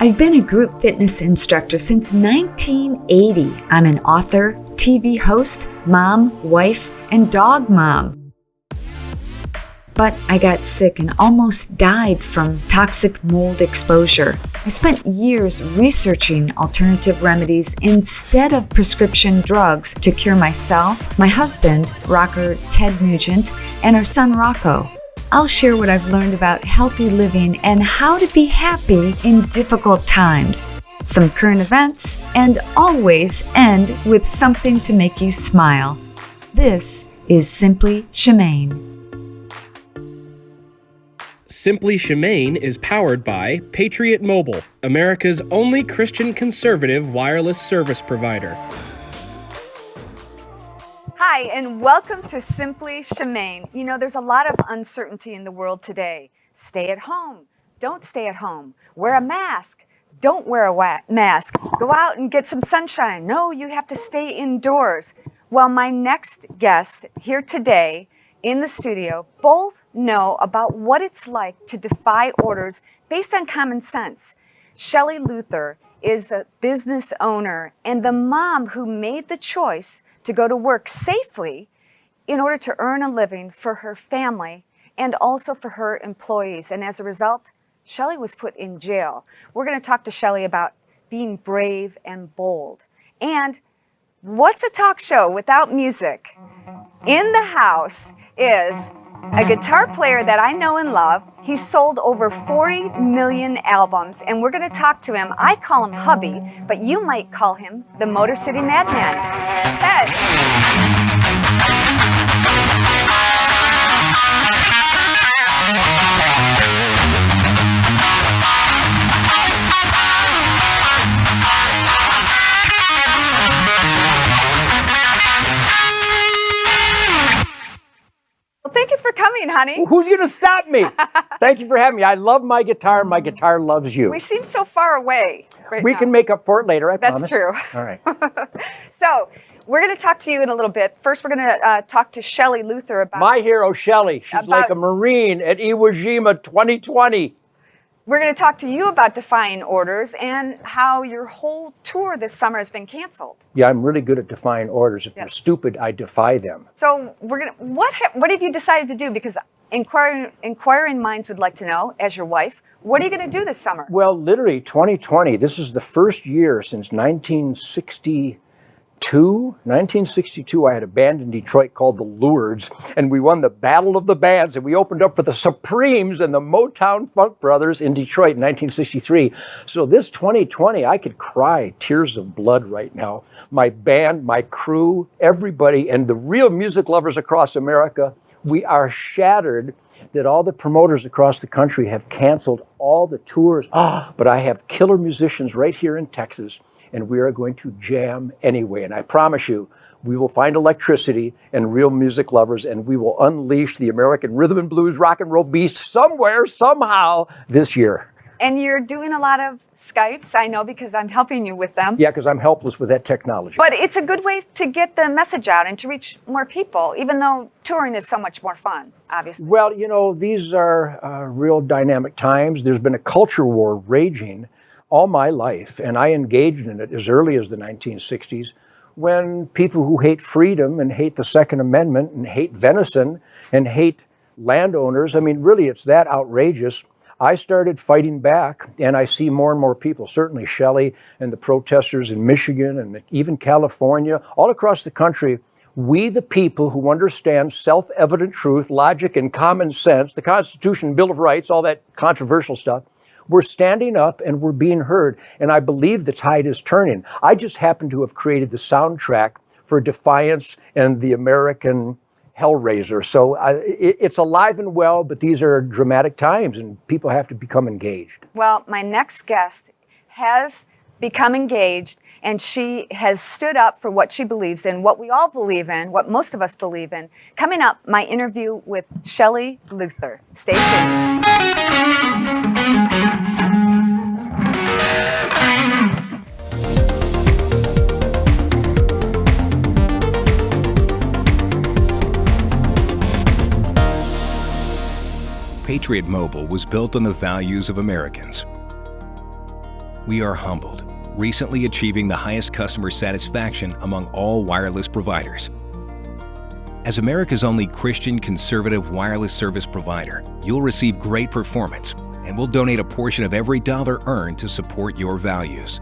I've been a group fitness instructor since 1980. I'm an author, TV host, mom, wife, and dog mom. But I got sick and almost died from toxic mold exposure. I spent years researching alternative remedies instead of prescription drugs to cure myself, my husband, rocker Ted Nugent, and our son Rocco. I'll share what I've learned about healthy living and how to be happy in difficult times, some current events, and always end with something to make you smile. This is Simply Shemane. Simply Shemane is powered by Patriot Mobile, America's only Christian conservative wireless service provider. Hi, and welcome to Simply Shemane. You know, there's a lot of uncertainty in the world today. Stay at home. Don't stay at home. Wear a mask. Don't wear a mask. Go out and get some sunshine. No, you have to stay indoors. Well, my next guest here today in the studio both know about what it's like to defy orders based on common sense. Shelly Luther is a business owner and the mom who made the choice to go to work safely in order to earn a living for her family and also for her employees. And as a result, Shelly was put in jail. We're going to talk to Shelly about being brave and bold. And what's a talk show without music? In the house is a guitar player that I know and love. He's sold over 40 million albums, and we're going to talk to him. I call him hubby, but you might call him the Motor City Madman. Ted. Thank you for coming, honey. Who's going to stop me? Thank you for having me. I love my guitar. My guitar loves you. We seem so far away right now. We can make up for it later, I promise. That's true. All right. So, we're going to talk to you in a little bit. First, we're going to talk to Shelly Luther about... My hero, Shelley. She's like a Marine at Iwo Jima 2020. We're going to talk to you about defying orders and how your whole tour this summer has been canceled. Yeah, I'm really good at defying orders. If they're stupid, I defy them. So we're going to, what have you decided to do? Because inquiring minds would like to know, as your wife, what are you going to do this summer? Well, literally 2020, this is the first year since 1962. 1962, I had a band in Detroit called the Lourdes, and we won the Battle of the Bands, and we opened up for the Supremes and the Motown Funk Brothers in Detroit in 1963. So this 2020, I could cry tears of blood right now. My band, my crew, everybody, and the real music lovers across America, we are shattered that all the promoters across the country have canceled all the tours. But I have killer musicians right here in Texas, and we are going to jam anyway. And I promise you, we will find electricity and real music lovers, and we will unleash the American rhythm and blues rock and roll beast somewhere, somehow this year. And you're doing a lot of Skypes, I know, because I'm helping you with them. Yeah, because I'm helpless with that technology. But it's a good way to get the message out and to reach more people, even though touring is so much more fun, obviously. Well, you know, these are real dynamic times. There's been a culture war raging all my life, and I engaged in it as early as the 1960s, when people who hate freedom and hate the Second Amendment and hate venison and hate landowners, I mean, really, it's that outrageous. I started fighting back, and I see more and more people, certainly Shelley and the protesters in Michigan and even California, all across the country. We, the people who understand self-evident truth, logic, and common sense, the Constitution, Bill of Rights, all that controversial stuff, we're standing up and we're being heard, and I believe the tide is turning. I just happen to have created the soundtrack for Defiance and the American Hellraiser. So it's alive and well, but these are dramatic times, and people have to become engaged. Well, my next guest has become engaged, and she has stood up for what she believes in, what we all believe in, what most of us believe in. Coming up, my interview with Shelly Luther. Stay tuned. Patriot Mobile was built on the values of Americans. We are humbled, recently achieving the highest customer satisfaction among all wireless providers. As America's only Christian conservative wireless service provider, you'll receive great performance, and we'll donate a portion of every dollar earned to support your values.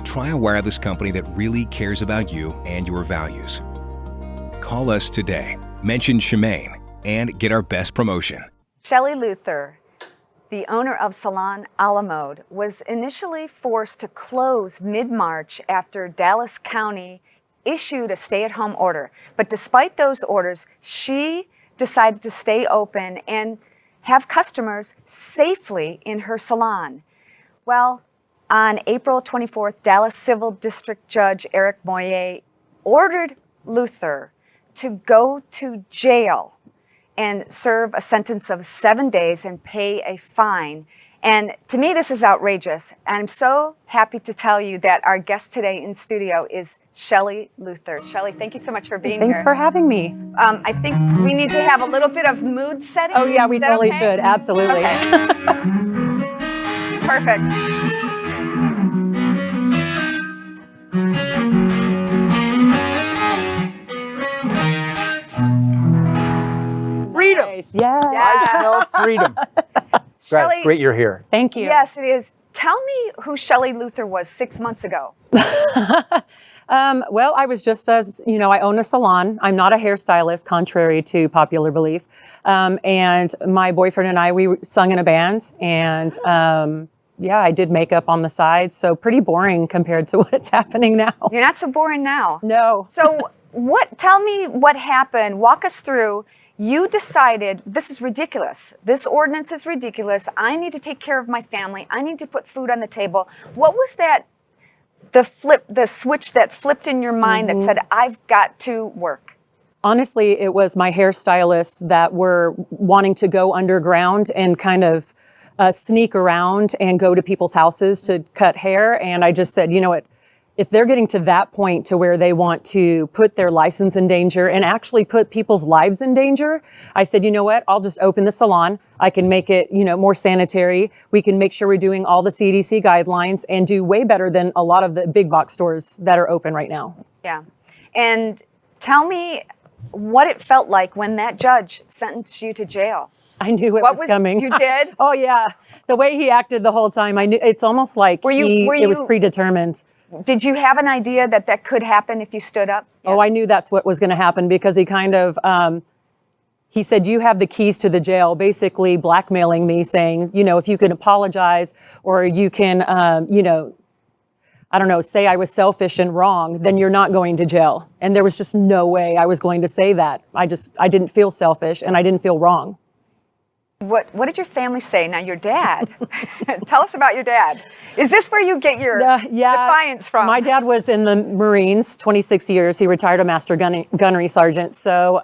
Try a wireless company that really cares about you and your values. Call us today, mention Shemane, and get our best promotion. Shelly Luther, the owner of Salon Owner, was initially forced to close mid-March after Dallas County issued a stay-at-home order. But despite those orders, she decided to stay open and have customers safely in her salon. Well, on April 24th, Dallas Civil District Judge Eric Moyer ordered Luther to go to jail and serve a sentence of 7 days and pay a fine. And to me, this is outrageous. And I'm so happy to tell you that our guest today in studio is Shelly Luther. Shelly, thank you so much for being Thanks here. for having me. I think we need to have a little bit of mood setting. Oh yeah, we Is that totally okay? should. Absolutely. Okay. Perfect. Freedom. Nice. Yeah. Yeah. I smell freedom. Shelly, Great you're here. Thank you. yes, it is. Tell me who Shelly Luther was 6 months ago. Well, I was just as, I own a salon. I'm not a hairstylist, contrary to popular belief. And my boyfriend and I, we sung in a band. And yeah, I did makeup on the side. So pretty boring compared to what's happening now. You're not so boring now. No. So tell me what happened. Walk us through. You decided this is ridiculous. This ordinance is ridiculous. I need to take care of my family. I need to put food on the table. What was that, the switch that flipped in your mind that said, I've got to work? Honestly, it was my hairstylists that were wanting to go underground and kind of sneak around and go to people's houses to cut hair. And I just said, you know what? If they're getting to that point to where they want to put their license in danger and actually put people's lives in danger, I said, you know what? I'll just open the salon. I can make it, more sanitary. We can make sure we're doing all the CDC guidelines and do way better than a lot of the big box stores that are open right now. Yeah. And tell me what it felt like when that judge sentenced you to jail. I knew it What was coming. You did? Oh yeah. The way he acted the whole time, I knew. It's almost like it was predetermined. Did you have an idea that could happen if you stood up? Yeah. Oh, I knew that's what was going to happen because he kind of, he said, you have the keys to the jail, basically blackmailing me saying, if you can apologize or you can, I don't know, say I was selfish and wrong, then you're not going to jail. And there was just no way I was going to say that. I didn't feel selfish and I didn't feel wrong. What did your family say? Now, your dad, tell us about your dad. Is this where you get your defiance from? My dad was in the Marines, 26 years. He retired a master gunnery sergeant. So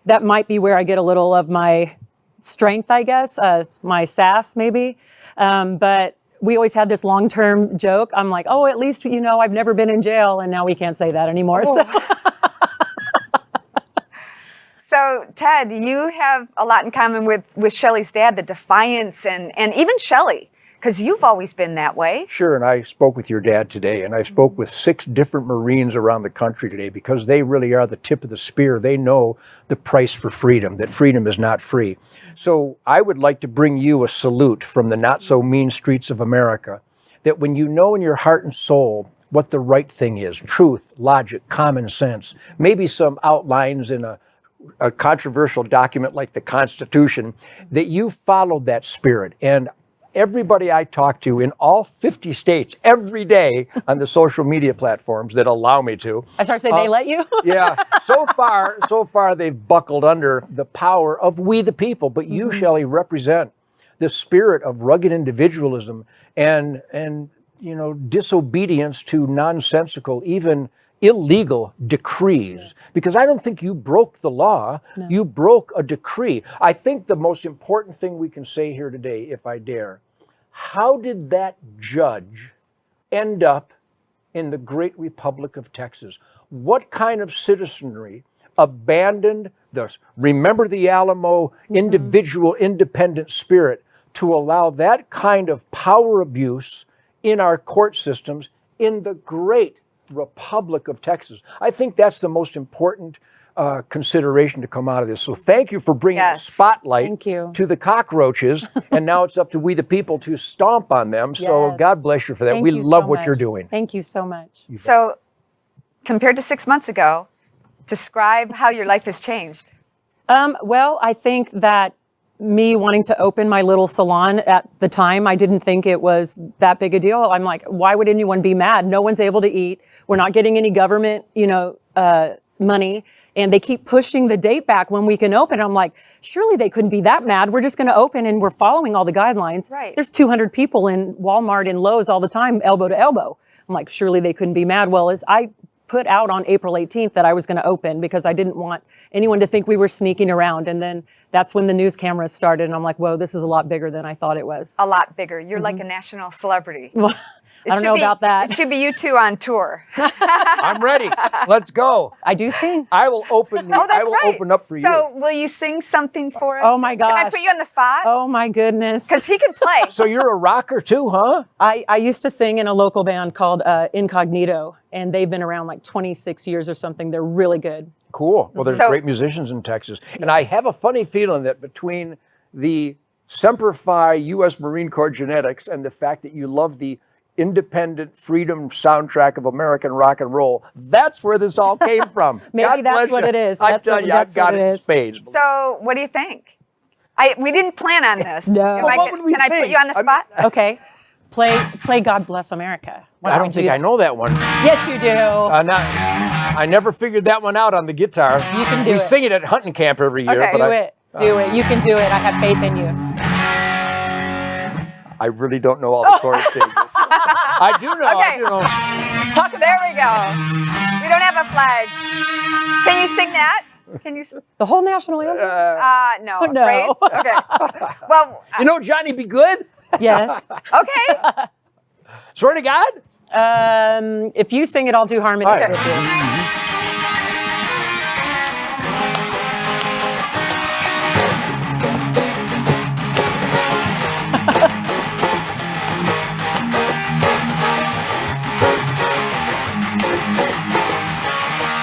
that might be where I get a little of my strength, I guess, my sass maybe. But we always had this long-term joke. I'm like, oh, at least, I've never been in jail. And now we can't say that anymore. Oh. So. So, Ted, you have a lot in common with Shelly's dad, the defiance and even Shelly, because you've always been that way. Sure, and I spoke with your dad today, and I spoke with 6 different Marines around the country today because they really are the tip of the spear. They know the price for freedom, that freedom is not free. So I would like to bring you a salute from the not-so-mean streets of America, that when you know in your heart and soul what the right thing is, truth, logic, common sense, maybe some outlines in a controversial document like the Constitution, that you followed that spirit. And everybody I talk to in all 50 states every day on the social media platforms that allow me to. I started saying they let you? Yeah. So far they've buckled under the power of we the people. But you, Shelley, represent the spirit of rugged individualism and disobedience to nonsensical, even illegal decrees, because I don't think you broke the law. No. You broke a decree. I think the most important thing we can say here today, if I dare, how did that judge end up in the great Republic of Texas? What kind of citizenry abandoned the remember the Alamo individual independent spirit to allow that kind of power abuse in our court systems in the great Republic of Texas. I think that's the most important consideration to come out of this. So thank you for bringing the spotlight Thank you. to the cockroaches, and now it's up to we the people to stomp on them. So Yes. God bless you for that. Thank We you love so what much. you're doing. Thank you so much. So, compared to 6 months ago, describe how your life has changed. Well, I think that me wanting to open my little salon at the time, I didn't think it was that big a deal. I'm like, why would anyone be mad? No one's able to eat. We're not getting any government, money. And they keep pushing the date back when we can open. I'm like, surely they couldn't be that mad. We're just going to open and we're following all the guidelines. Right. There's 200 people in Walmart and Lowe's all the time, elbow to elbow. I'm like, surely they couldn't be mad. Well, as I put out on April 18th that I was going to open because I didn't want anyone to think we were sneaking around. And then that's when the news cameras started. And I'm like, whoa, this is a lot bigger than I thought it was. A lot bigger. You're like a national celebrity. I don't know about that. It should be you two on tour. I'm ready. Let's go. I do sing. I will open. Oh, that's I will right. open up for you. So, will you sing something for us? Oh my Can I gosh. put you on the spot? Oh my goodness. Because he can play. So you're a rocker too, huh? I used to sing in a local band called Incognito, and they've been around like 26 years or something. They're really good. Cool. Well, there's So- great musicians in Texas. And I have a funny feeling that between the Semper Fi U.S. Marine Corps genetics and the fact that you love the independent freedom soundtrack of American rock and roll, that's where this all came from. Maybe God that's bless what you. it is. I That's tell what- you, I've that's got what it it in is. spades. So, what do you think? We didn't plan on this. No. Am Well, I what go- would we Can I put sing? you on the I mean- spot? Okay. Play God Bless America. Why I don't would think you- I know that one. Yes, you do. I never figured that one out on the guitar. You can do we it. sing it at hunting camp every year. Okay. but Do it. Do it. You can do it. I have faith in you. I really don't know all the chord changes. I do know. I Okay. do know. There we go. We don't have a flag. Can you sing that? Can you? The whole national anthem? No. No. Phrase? Okay. Well, You know Johnny Be Good? Yes. okay. Swear to God? If you sing it, I'll do harmonies All right. with you.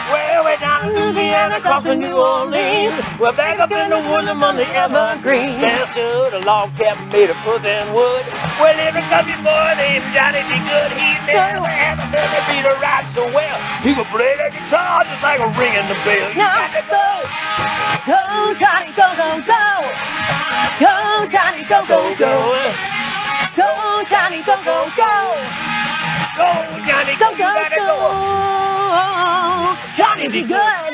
Well, we're down in Louisiana, crossing New Orleans. We're back up in the woods among the evergreens. There stood a log cabin made of earth and wood. Where lived a country boy named Johnny Be Good. He never had a baby beat to ride so well. He could play the guitar just like a ring in the bell. You got to go. Go, Johnny, go, go, go. Go, Johnny, go, go, go. Go, Johnny, go, go, go. Go, Johnny, Go, you go, gotta go. Johnny, be good.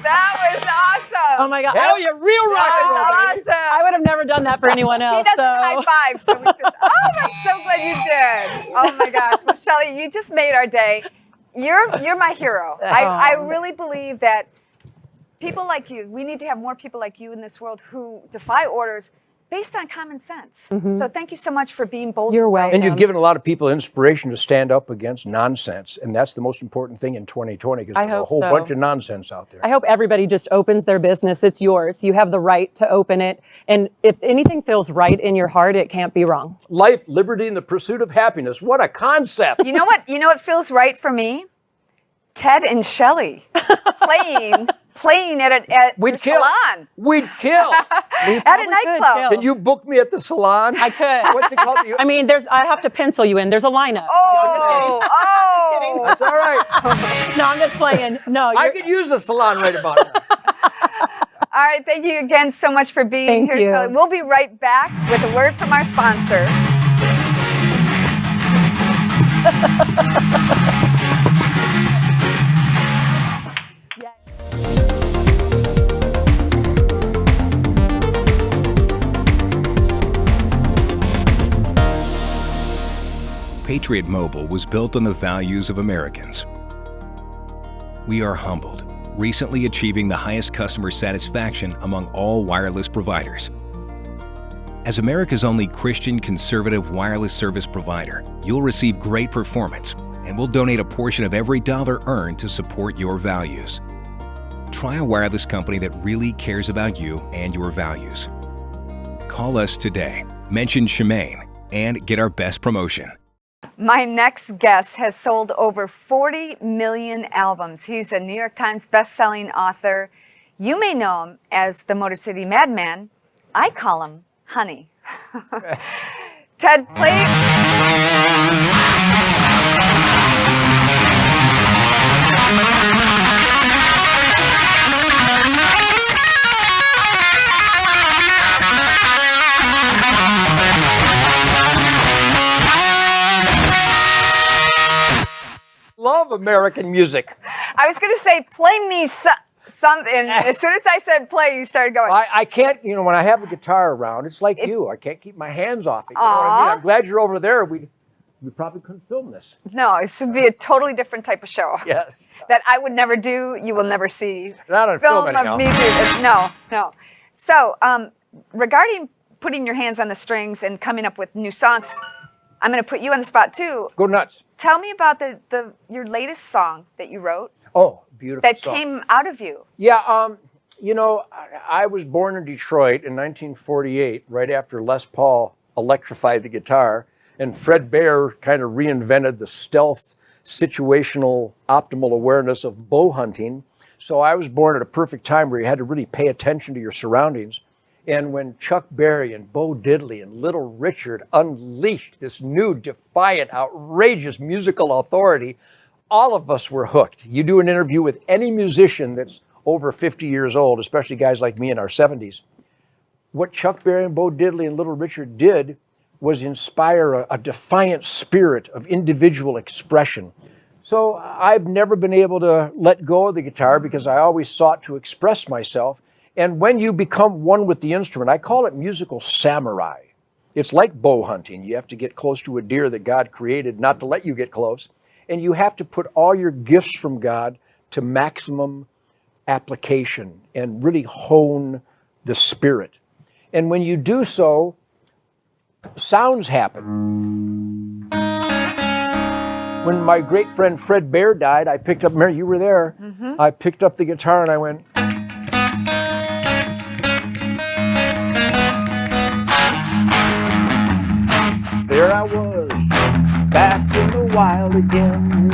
That was awesome. Oh my God. Hell yeah, real rock That and roll, was baby. awesome. I would have never done that for anyone He else. doesn't so. high five, so we just, oh, I'm so glad you did. Oh my gosh. Well, Shelley, you just made our day. You're my hero. I really believe that people like you, we need to have more people like you in this world who defy orders based on common sense. So thank you so much for being bold. You're and brave. welcome. And you've given a lot of people inspiration to stand up against nonsense. And that's the most important thing in 2020 because I there's a hope whole so. bunch of nonsense out there. I hope everybody just opens their business. It's yours. You have the right to open it. And if anything feels right in your heart, it can't be wrong. Life, liberty, and the pursuit of happiness. What a concept. You know what? You know what feels right for me? Ted and Shelley playing at We'd the kill. salon. We'd kill. At a Probably could nightclub. kill. Can you book me at the salon? I could. What's it called? I mean, I have to pencil you in. There's a lineup. Oh. That's all right. No, I'm just playing. No, I you're- could use a salon right about now. All right, thank you again so much for being Thank here, you. Shelley. We'll be right back with a word from our sponsor. Patriot Mobile was built on the values of Americans. We are humbled, recently achieving the highest customer satisfaction among all wireless providers. As America's only Christian conservative wireless service provider, you'll receive great performance, and we'll donate a portion of every dollar earned to support your values. Try a wireless company that really cares about you and your values. Call us today mention Shemane, and get our best promotion. My next guest has sold over 40 million albums. He's a New York Times best-selling author. You may know him as the Motor City Madman. I call him Honey. Ted, please. Love American music. I was going to say, play me something. As soon as I said play, you started going. I can't, when I have a guitar around, it's like you. I can't keep my hands off it. You know what I mean? I'm glad you're over there. We probably couldn't film this. No, this would be a totally different type of show. Yes. That I would never do. You will never see. Not on film anyhow. Of me do this. No. So, regarding putting your hands on the strings and coming up with new songs, I'm going to put you on the spot too. Go nuts. Tell me about your latest song that you wrote. Oh, beautiful that song. came out of you. Yeah, I was born in Detroit in 1948, right after Les Paul electrified the guitar, and Fred Bear kind of reinvented the stealth, situational, optimal awareness of bow hunting. So I was born at a perfect time where you had to really pay attention to your surroundings. And when Chuck Berry and Bo Diddley and Little Richard unleashed this new, defiant, outrageous musical authority, all of us were hooked. You do an interview with any musician that's over 50 years old, especially guys like me in our 70s. What Chuck Berry and Bo Diddley and Little Richard did was inspire a defiant spirit of individual expression. So I've never been able to let go of the guitar because I always sought to express myself. And when you become one with the instrument, I call it musical samurai. It's like bow hunting. You have to get close to a deer that God created not to let you get close. And you have to put all your gifts from God to maximum application and really hone the spirit. And when you do so, sounds happen. When my great friend Fred Bear died, I picked up, Mary, you were there. Mm-hmm. I picked up the guitar and I went, there I was, back in the wild again.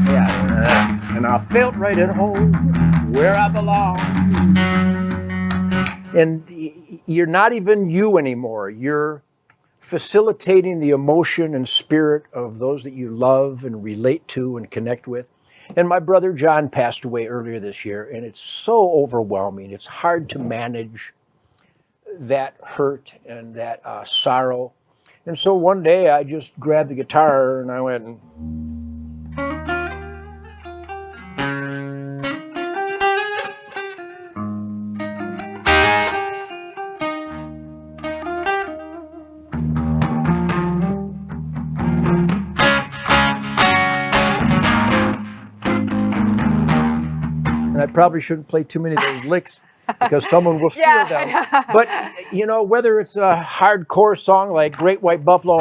Yeah, and I felt right at home, where I belong. And you're not even you anymore. You're facilitating the emotion and spirit of those that you love and relate to and connect with. And my brother John passed away earlier this year, and it's so overwhelming. It's hard to manage that hurt and that sorrow. And so one day I just grabbed the guitar and I went, and I probably shouldn't play too many of those licks because someone will steal them. But, whether it's a hardcore song like Great White Buffalo,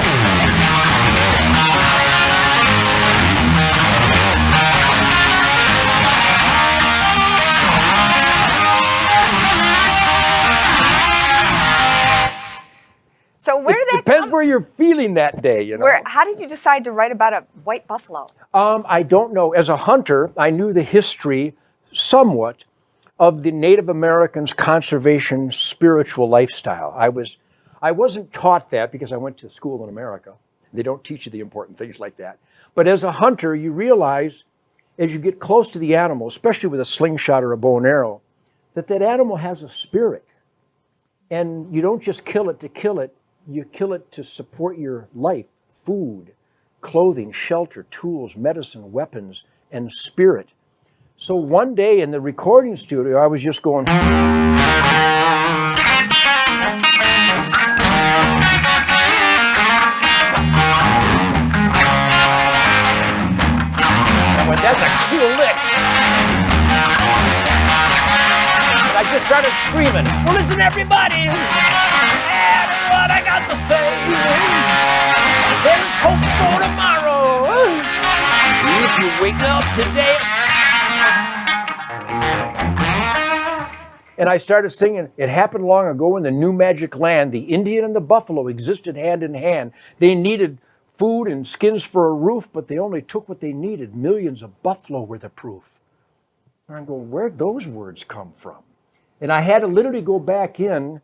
So where did that depends where you're feeling that day, How did you decide to write about a white buffalo? I don't know. As a hunter, I knew the history somewhat of the Native Americans' conservation spiritual lifestyle. I wasn't taught that because I went to school in America. They don't teach you the important things like that. But as a hunter, you realize as you get close to the animal, especially with a slingshot or a bow and arrow, that animal has a spirit. And you don't just kill it to kill it, you kill it to support your life, food, clothing, shelter, tools, medicine, weapons, and spirit. So one day in the recording studio, I was just going, well, that's a cool lick. And I just started screaming, well, listen, everybody, and what I got to say, there's hope for tomorrow. If you wake up today. And I started singing, it happened long ago in the new magic land. The Indian and the buffalo existed hand in hand. They needed food and skins for a roof, but they only took what they needed. Millions of buffalo were the proof. And I'm going, where'd those words come from? And I had to literally go back in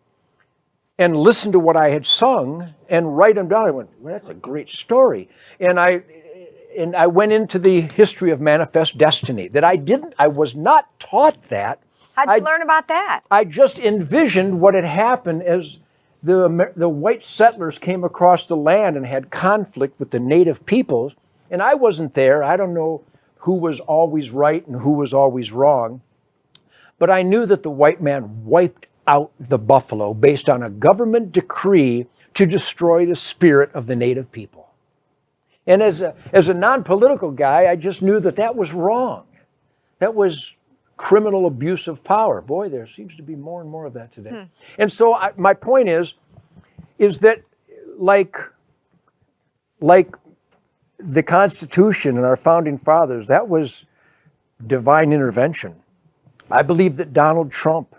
and listen to what I had sung and write them down. I went, well, that's a great story. And I went into the history of manifest destiny that I was not taught that. How'd you learn about that? I just envisioned what had happened as the white settlers came across the land and had conflict with the native peoples. And I wasn't there. I don't know who was always right and who was always wrong. But I knew that the white man wiped out the buffalo based on a government decree to destroy the spirit of the native people. And as a non-political guy, I just knew that that was wrong. That was criminal abuse of power. Boy, there seems to be more and more of that today. And so my point is that like the Constitution and our founding fathers, that was divine intervention. I believe that Donald Trump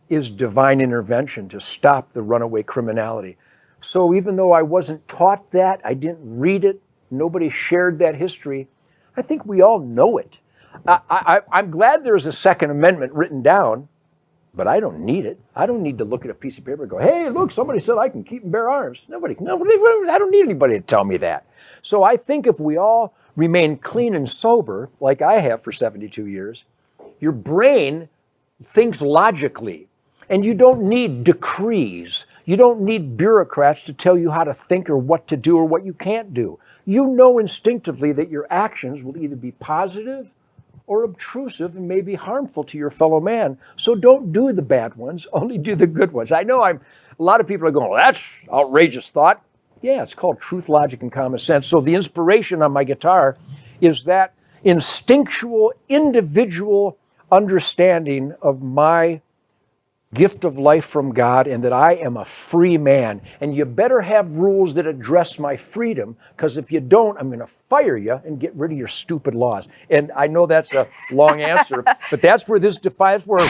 is divine intervention to stop the runaway criminality. So even though I wasn't taught that, I didn't read it, nobody shared that history, I think we all know it. I'm glad there's a Second Amendment written down, but I don't need it. I don't need to look at a piece of paper and go, hey, look, somebody said I can keep and bear arms. Nobody, I don't need anybody to tell me that. So I think if we all remain clean and sober, like I have for 72 years, your brain thinks logically, and you don't need decrees. You don't need bureaucrats to tell you how to think or what to do or what you can't do. You know instinctively that your actions will either be positive or obtrusive and may be harmful to your fellow man. So don't do the bad ones, only do the good ones. I know a lot of people are going, well, that's outrageous thought. Yeah, it's called truth, logic, and common sense. So the inspiration on my guitar is that instinctual, individual understanding of my gift of life from God and that I am a free man. And you better have rules that address my freedom, because if you don't, I'm going to fire you and get rid of your stupid laws. And I know that's a long answer, but that's where this defies where...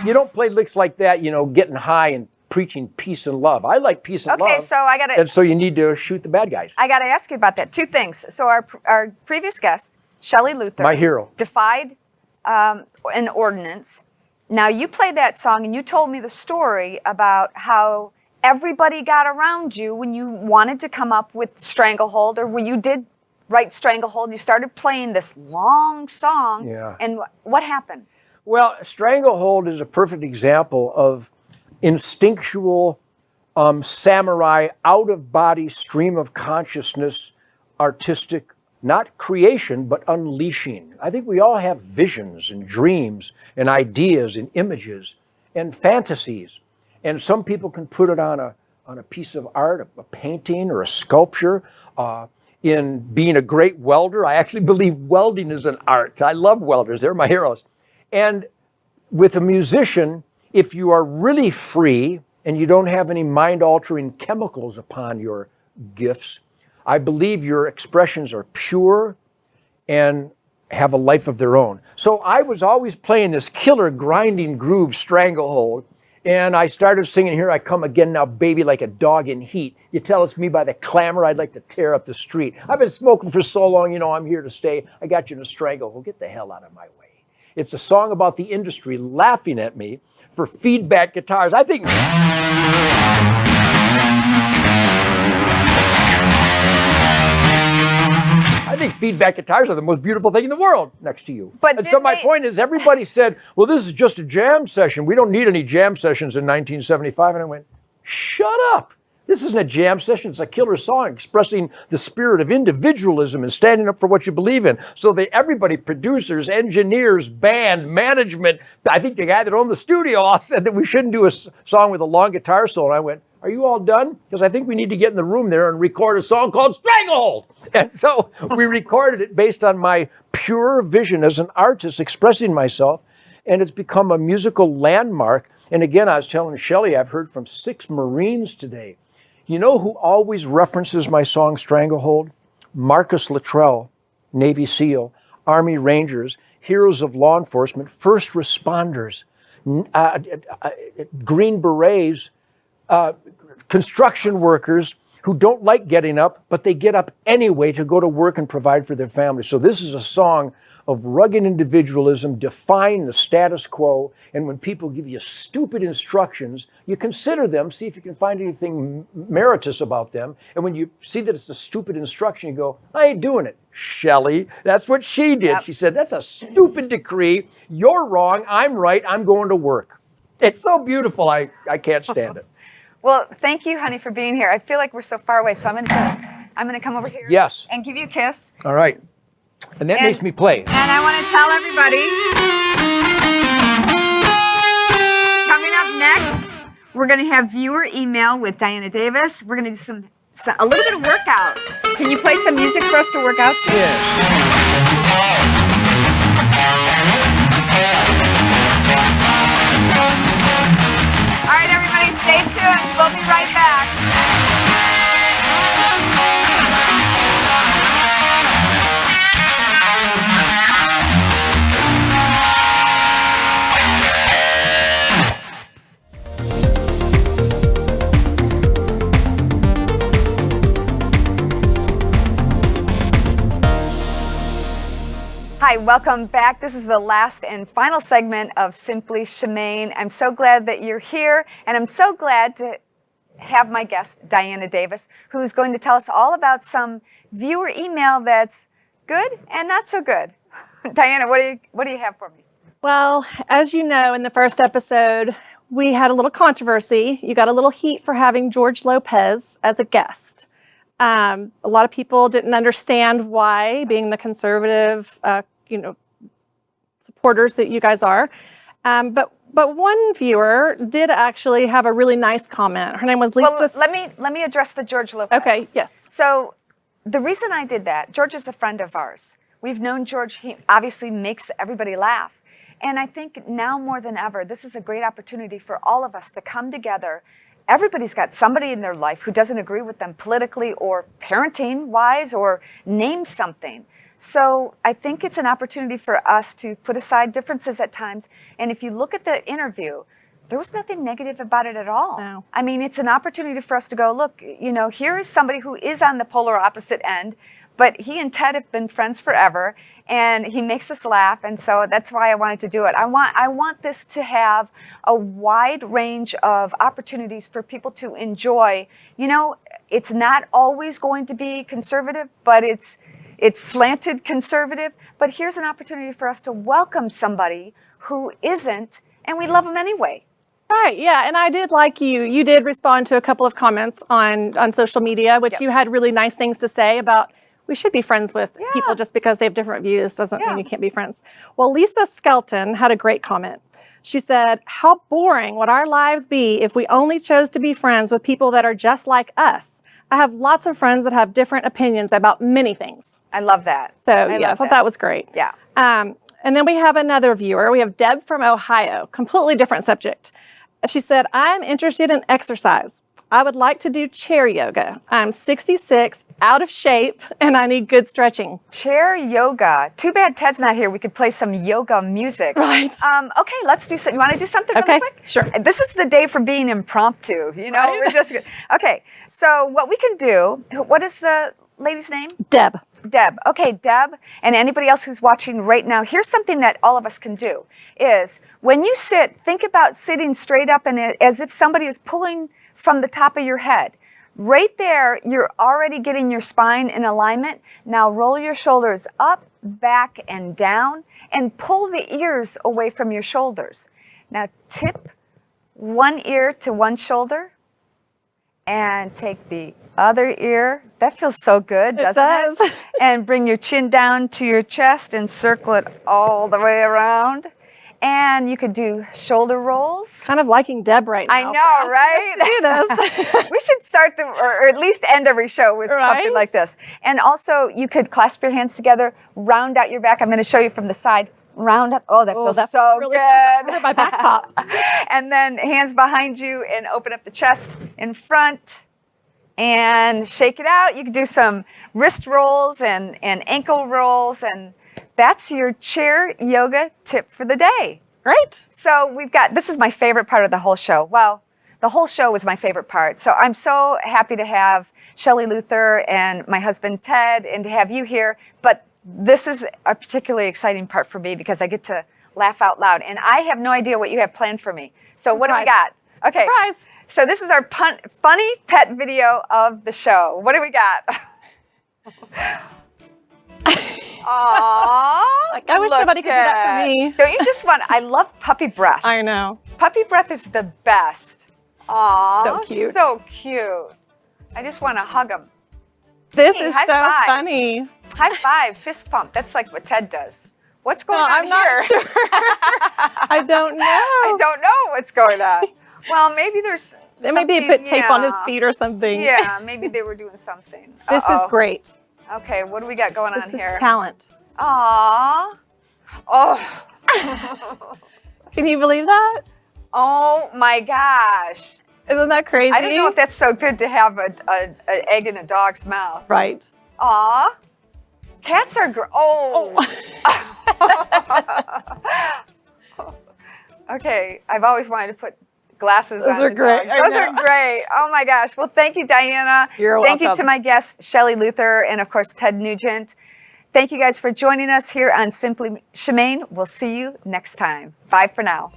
You don't play licks like that, getting high and preaching peace and love. I like peace and love. Okay, so I got to... And so you need to shoot the bad guys. I got to ask you about that. Two things. So our previous guest, Shelly Luther. My hero. Defied an ordinance. Now, you played that song and you told me the story about how everybody got around you when you wanted to come up with Stranglehold, or when you did write Stranglehold, you started playing this long song. Yeah. And what happened? Well, Stranglehold is a perfect example of instinctual, samurai, out-of-body stream of consciousness, artistic, not creation, but unleashing. I think we all have visions and dreams and ideas and images and fantasies. And some people can put it on a piece of art, a painting or a sculpture. In being a great welder, I actually believe welding is an art. I love welders. They're my heroes. And with a musician, if you are really free and you don't have any mind-altering chemicals upon your gifts, I believe your expressions are pure and have a life of their own. So I was always playing this killer grinding groove Stranglehold, and I started singing Here I Come Again Now Baby like a dog in heat. You tell it's me by the clamor, I'd like to tear up the street. I've been smoking for so long, I'm here to stay. I got you in a stranglehold. Get the hell out of my way. It's a song about the industry laughing at me for feedback guitars. I think feedback guitars are the most beautiful thing in the world next to you. But and so my point is, everybody said, well, this is just a jam session. We don't need any jam sessions in 1975. And I went, shut up. This isn't a jam session. It's a killer song expressing the spirit of individualism and standing up for what you believe in. So everybody, producers, engineers, band, management, I think the guy that owned the studio all said that we shouldn't do a song with a long guitar solo. And I went, are you all done? Because I think we need to get in the room there and record a song called Stranglehold. And so we recorded it based on my pure vision as an artist expressing myself. And it's become a musical landmark. And again, I was telling Shelley, I've heard from 6 Marines today. You know who always references my song Stranglehold? Marcus Luttrell, Navy SEAL, Army Rangers, heroes of law enforcement, first responders, Green Berets, construction workers who don't like getting up, but they get up anyway to go to work and provide for their families. So this is a song of rugged individualism, defying the status quo. And when people give you stupid instructions, you consider them, see if you can find anything meritorious about them. And when you see that it's a stupid instruction, you go, I ain't doing it. Shelley, that's what she did. Yep. She said, that's a stupid decree. You're wrong. I'm right. I'm going to work. It's so beautiful. I can't stand it. Well, thank you, honey, for being here. I feel like we're so far away, so I'm gonna come over here. Yes. And give you a kiss. All right. And that makes me play. And I want to tell everybody, coming up next, we're going to have viewer email with Diana Davis. We're going to do a little bit of workout. Can you play some music for us to work out? Yes. All right, everybody, stay tuned. We'll be right back. Hi, welcome back. This is the last and final segment of Simply Shemane. I'm so glad that you're here, and I'm so glad to have my guest, Diana Davis, who's going to tell us all about some viewer email that's good and not so good. Diana, what do you have for me? Well, as you know, in the first episode, we had a little controversy. You got a little heat for having George Lopez as a guest. A lot of people didn't understand why, being the conservative, supporters that you guys are. But one viewer did actually have a really nice comment. Her name was Lisa. Well, let me address the George Lopez. Okay, yes. So the reason I did that, George is a friend of ours. We've known George. He obviously makes everybody laugh. And I think now more than ever, this is a great opportunity for all of us to come together. Everybody's got somebody in their life who doesn't agree with them politically or parenting-wise or name something. So I think it's an opportunity for us to put aside differences at times. And if you look at the interview, there was nothing negative about it at all. No. I mean, it's an opportunity for us to go, look, here is somebody who is on the polar opposite end, but he and Ted have been friends forever, and he makes us laugh, and so that's why I wanted to do it. I want this to have a wide range of opportunities for people to enjoy. It's not always going to be conservative, but it's slanted conservative. But here's an opportunity for us to welcome somebody who isn't, and we love them anyway. Right, yeah, and I did like you. You did respond to a couple of comments on social media, which you had really nice things to say about we should be friends with people just because they have different views doesn't mean you can't be friends. Well, Lisa Skelton had a great comment. She said, how boring would our lives be if we only chose to be friends with people that are just like us? I have lots of friends that have different opinions about many things. I love that. So I thought that was great. Yeah. And then we have another viewer. We have Deb from Ohio, completely different subject. She said, I'm interested in exercise. I would like to do chair yoga. I'm 66, out of shape, and I need good stretching. Chair yoga. Too bad Ted's not here. We could play some yoga music. Right. Okay, let's do something. You want to do something really quick? Sure. This is the day for being impromptu. Right? We're just good. Okay, so what we can do, what is the lady's name? Deb. Deb. Okay, Deb, and anybody else who's watching right now, here's something that all of us can do, is when you sit, think about sitting straight up and as if somebody is pulling from the top of your head. Right there, you're already getting your spine in alignment. Now roll your shoulders up, back, and down, and pull the ears away from your shoulders. Now tip one ear to one shoulder, and take the other ear. That feels so good, doesn't it? Does. And bring your chin down to your chest and circle it all the way around. And you could do shoulder rolls. Kind of liking Deb right now. I know, right? Do this. We should start or at least end every show with something like this. And also, you could clasp your hands together, round out your back. I'm going to show you from the side. Round up. Oh, that feels so really good. My back pop. And then hands behind you and open up the chest in front. and shake it out. You can do some wrist rolls and ankle rolls, and that's your chair yoga tip for the day. Great. So this is my favorite part of the whole show. Well, the whole show was my favorite part. So I'm so happy to have Shelly Luther and my husband Ted, and to have you here. But this is a particularly exciting part for me because I get to laugh out loud. And I have no idea what you have planned for me. So what do we got? Okay. Surprise. So this is our funny pet video of the show. What do we got? Aww. Like, I wish somebody could do that for me. Don't you just I love puppy breath. I know. Puppy breath is the best. Aww. So cute. So cute. I just want to hug him. This Hey, is high so five. funny. High five, fist pump. That's like what Ted does. What's going on I'm here? not sure. I don't know. I don't know what's going on. Well, maybe there's Maybe they put tape on his feet or something. Yeah, maybe they were doing something. This is great. Okay, what do we got going This on is here? talent. Aww. Oh. Can you believe that? Oh my gosh. Isn't that crazy? I don't know if that's so good to have an egg in a dog's mouth. Right. Aw. Cats are Okay, I've always wanted to put glasses on. Those are great. Those are great. Oh my gosh. Well, thank you, Diana. You're Thank you welcome. to my guests, Shelly Luther and of course, Ted Nugent. Thank you guys for joining us here on Simply Shemane. We'll see you next time. Bye for now.